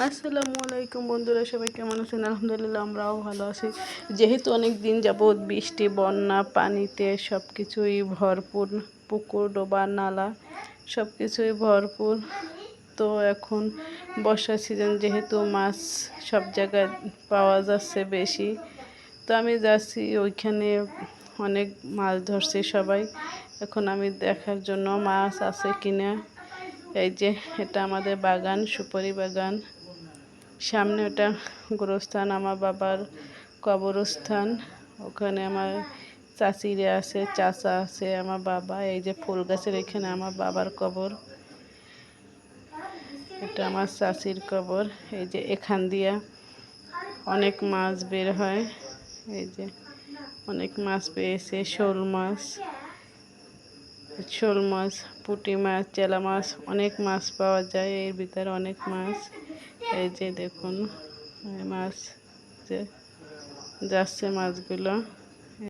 আসসালামু আলাইকুম বন্ধুরা, সবাই কেমন আছেন? আলহামদুলিল্লাহ আমরাও ভালো আছি। যেহেতু অনেক দিন যাবৎ বৃষ্টি, বন্যা, পানিতে সব কিছুই ভরপুর, পুকুর, ডোবা, নালা সব কিছুই ভরপুর। তো এখন বর্ষার সিজন, যেহেতু মাছ সব জায়গায় পাওয়া যাচ্ছে বেশি, তো আমি যাচ্ছি ওইখানে। অনেক মাছ ধরছে সবাই। এখন আমি দেখার জন্য মাছ আছে কিনা। এই যে এটা আমাদের বাগান, সুপারি বাগান। সামনে ওটা গোরস্থান, আমার বাবার কবরস্থান। ওখানে আমার চাচিরা আছে, চাচা আছে, আমার বাবা। এই যে ফুল গাছের এখানে আমার বাবার কবর, এটা আমার চাচির কবর। এই যে এখান দিয়া অনেক মাছ বের হয়। এই যে অনেক মাছ পেয়েছে, শোল মাছ, পুঁটি মাছ, চেলা মাছ, অনেক মাছ পাওয়া যায় এর ভিতরে, অনেক মাছ। এই যে দেখুন মাছ যে যাচ্ছে মাছগুলো।